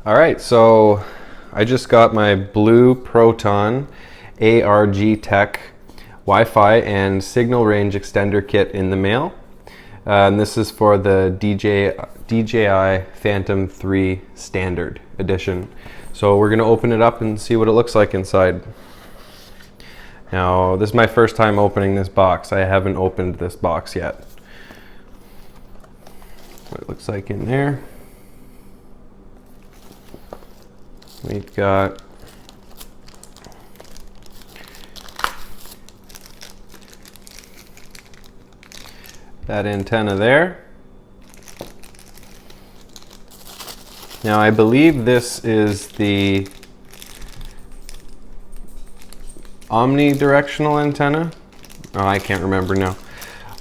All right, so I just got my Blue Proton ARGtek Wi-Fi and signal range extender kit in the mail. And this is for the DJI Phantom 3 Standard Edition. So we're gonna open it up and see what it looks like inside. Now, this is my first time opening this box. I haven't opened this box yet. What it looks like in there. We've got that antenna there. Now I believe this is the omnidirectional antenna. Oh, I can't remember now.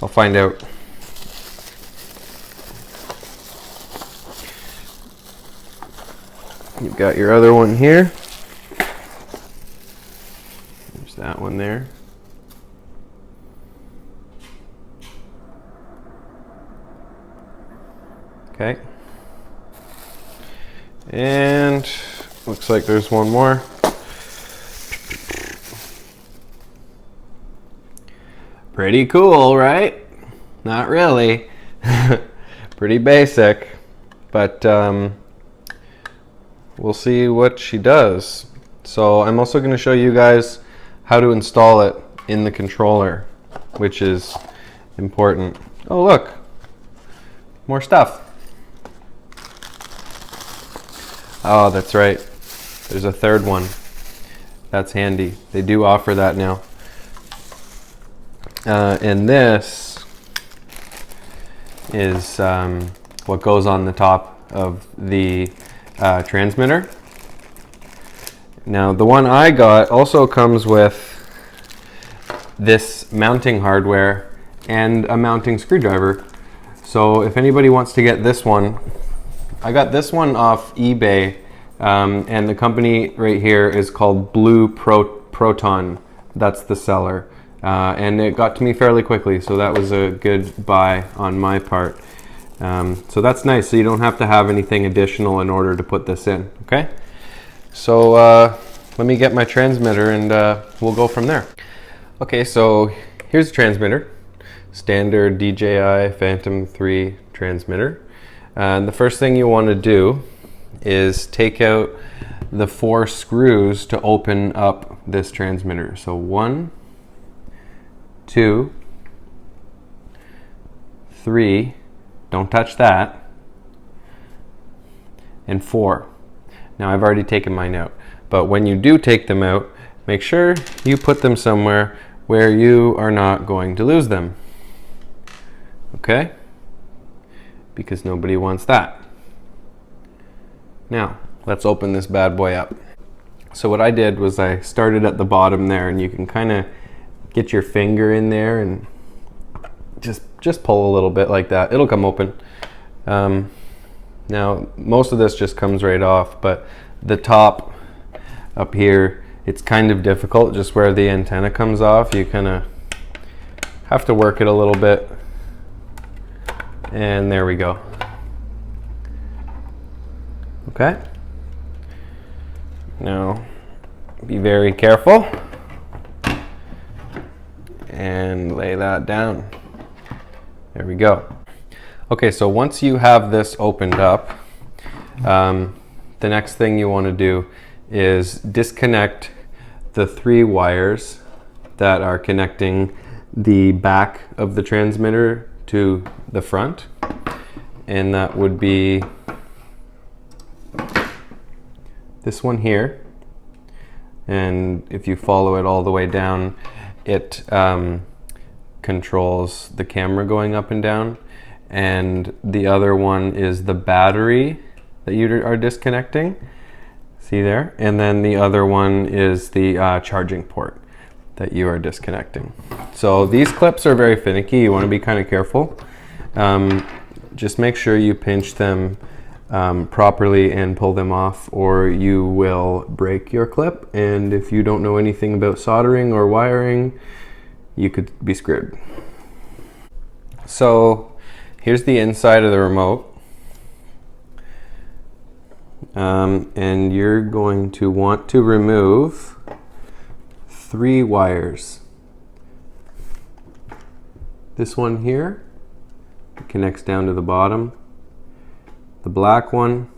I'll find out. You've got your other one here. There's that one there. Okay. And looks like there's one more. Pretty cool, right? Not really. Pretty basic, but we'll see what she does. So I'm also going to show you guys how to install it in the controller, which is important. Oh, look, more stuff. Oh, that's right. There's a third one. That's handy. They do offer that now. And this is what goes on the top of the transmitter. Now, the one I got also comes with this mounting hardware and a mounting screwdriver. So if anybody wants to get this one, I got this one off eBay, and the company right here is called Blue Proton. That's the seller. And it got to me fairly quickly, so that was a good buy on my part. So that's nice, so you don't have to have anything additional in order to put this in, okay? So let me get my transmitter and we'll go from there. Okay, so here's the transmitter. Standard DJI Phantom 3 transmitter. And the first thing you want to do is take out the 4 screws to open up this transmitter. So 1, 2, 3, don't touch that, and 4. Now I've already taken mine out, but when you do take them out, make sure you put them somewhere where you are not going to lose them. Okay? Because nobody wants that. Now, let's open this bad boy up. So what I did was I started at the bottom there, and you can kind of get your finger in there and just pull a little bit like that. It'll come open. Now, most of this just comes right off, but the top up here, it's kind of difficult just where the antenna comes off. You kind of have to work it a little bit. And there we go. Okay. Now, be very careful. And lay that down. There we go. Okay, so once you have this opened up, the next thing you want to do is disconnect the 3 wires that are connecting the back of the transmitter to the front. And that would be this one here. And if you follow it all the way down, it controls the camera going up and down, and the other one is the battery that you are disconnecting. See there? And then the other one is the charging port that you are disconnecting. So these clips are very finicky. You want to be kind of careful. Just make sure you pinch them properly and pull them off, or you will break your clip. And if you don't know anything about soldering or wiring, you could be screwed. So here's the inside of the remote. and you're going to want to remove 3 wires. This one here connects down to the bottom, the black one,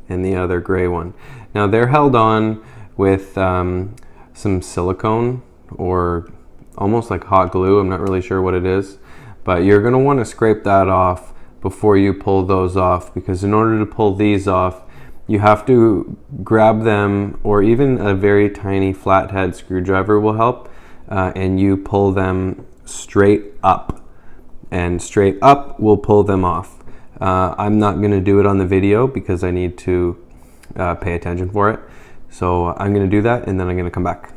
and the other gray one. Now they're held on with some silicone or almost like hot glue. I'm not really sure what it is, but you're going to want to scrape that off before you pull those off, because in order to pull these off, you have to grab them, or even a very tiny flathead screwdriver will help, and you pull them straight up, and straight up will pull them off. I'm not going to do it on the video because I need to pay attention for it. So I'm going to do that, and then I'm going to come back.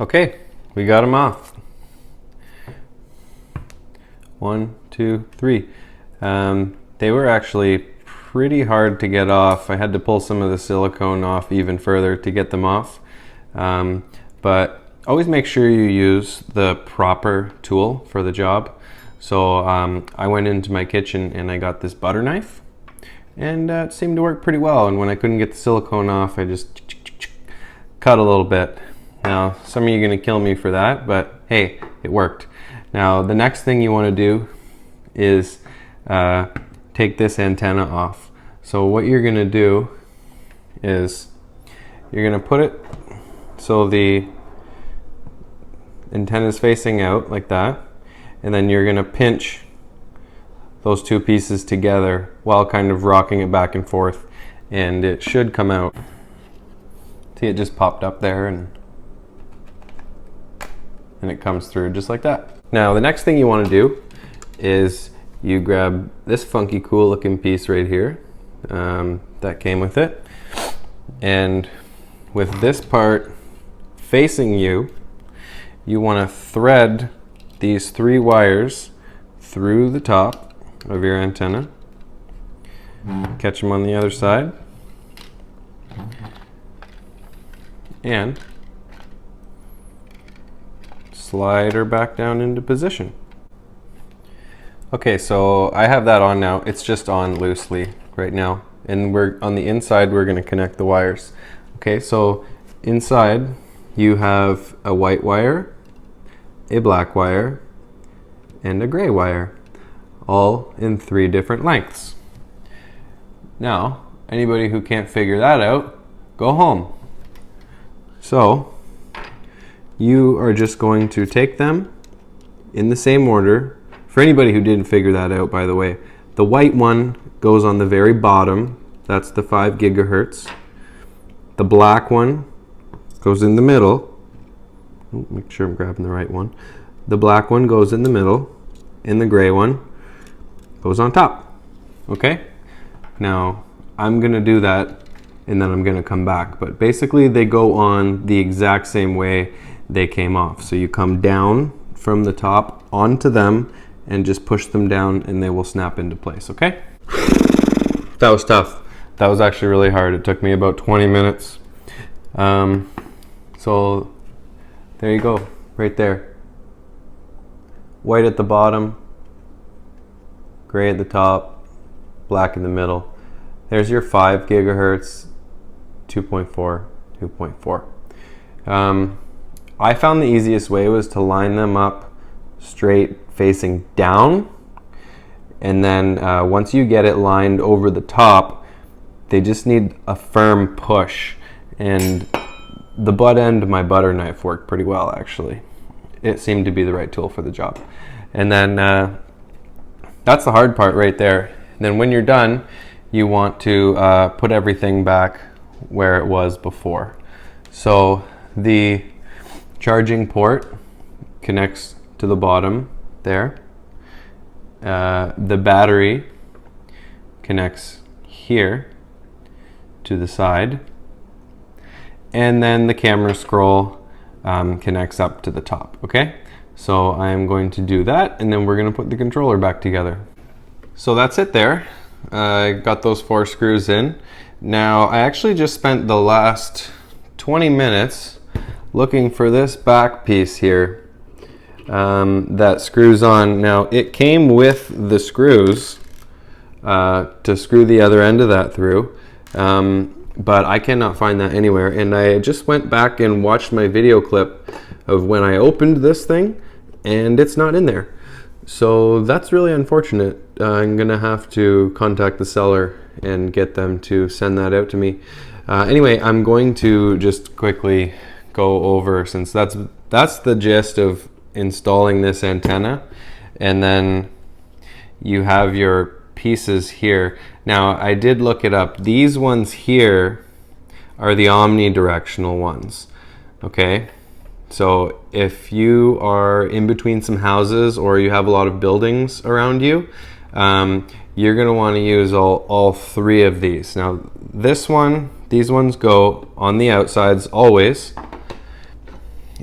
Okay, we got them off. 1, 2, 3. They were actually pretty hard to get off. I had to pull some of the silicone off even further to get them off. But always make sure you use the proper tool for the job. So I went into my kitchen and I got this butter knife, and it seemed to work pretty well. And when I couldn't get the silicone off, I just cut a little bit. Now, some of you are going to kill me for that, but hey, it worked. Now, the next thing you want to do is take this antenna off. So what you're going to do is you're going to put it so the antenna is facing out like that, and then you're going to pinch those 2 pieces together while kind of rocking it back and forth, and it should come out. See, it just popped up there, and it comes through just like that. Now the next thing you want to do is you grab this funky cool looking piece right here that came with it, and with this part facing you, you want to thread these 3 wires through the top of your antenna, catch them on the other side, and slide her back down into position. Okay, so I have that on now. It's just on loosely right now, and we're on the inside. We're going to connect the wires. Okay, so inside you have a white wire, a black wire, and a gray wire, all in 3 different lengths. Now, anybody who can't figure that out, go home. So you are just going to take them in the same order. For anybody who didn't figure that out, by the way, the white one goes on the very bottom. That's the 5 gigahertz. The black one goes in the middle. Make sure I'm grabbing the right one. The black one goes in the middle, and the gray one goes on top. Okay? Now, I'm going to do that, and then I'm going to come back. But basically, they go on the exact same way they came off. So you come down from the top onto them and just push them down, and they will snap into place. Okay? That was tough. That was actually really hard. It took me about 20 minutes. So there you go, right there. White at the bottom, gray at the top, black in the middle. There's your 5 gigahertz, 2.4, 2.4. I found the easiest way was to line them up straight facing down, and then once you get it lined over the top, they just need a firm push, and the butt end of my butter knife worked pretty well, actually. It seemed to be the right tool for the job. And then that's the hard part right there. And then when you're done, you want to put everything back where it was before. So the charging port connects to the bottom there. The battery connects here to the side, and then the camera scroll connects up to the top. Okay, so I'm going to do that, and then we're going to put the controller back together. So that's it there. I got those 4 screws in. Now I actually just spent the last 20 minutes looking for this back piece here that screws on. Now it came with the screws. to screw the other end of that through. But I cannot find that anywhere. And I just went back and watched my video clip of when I opened this thing, and it's not in there. So that's really unfortunate. I'm gonna have to contact the seller and get them to send that out to me. Anyway, I'm going to just quickly go over, since that's the gist of installing this antenna, and then you have your pieces here. Now, I did look it up. These ones here are the omnidirectional ones, okay? So if you are in between some houses or you have a lot of buildings around you, you're gonna wanna use all three of these. Now, these ones go on the outsides always,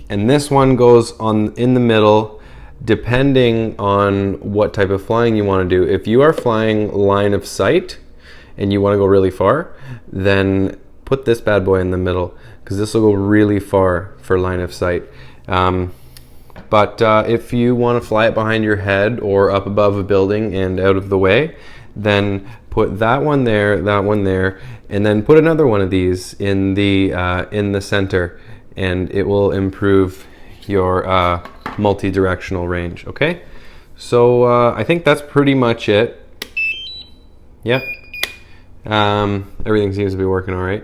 and this one goes in the middle, depending on what type of flying you want to do. If you are flying line of sight and you want to go really far, then put this bad boy in the middle, because this will go really far for line of sight. But if you want to fly it behind your head or up above a building and out of the way, then put that one there, and then put another one of these in the center, and it will improve your multi-directional range. Okay, so I think that's pretty much it. Yep, everything seems to be working all right.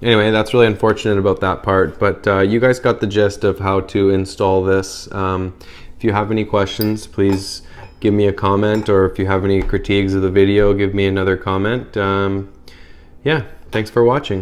Anyway, that's really unfortunate about that part, but you guys got the gist of how to install this. If you have any questions, please give me a comment, or if you have any critiques of the video, give me another comment. Yeah, thanks for watching.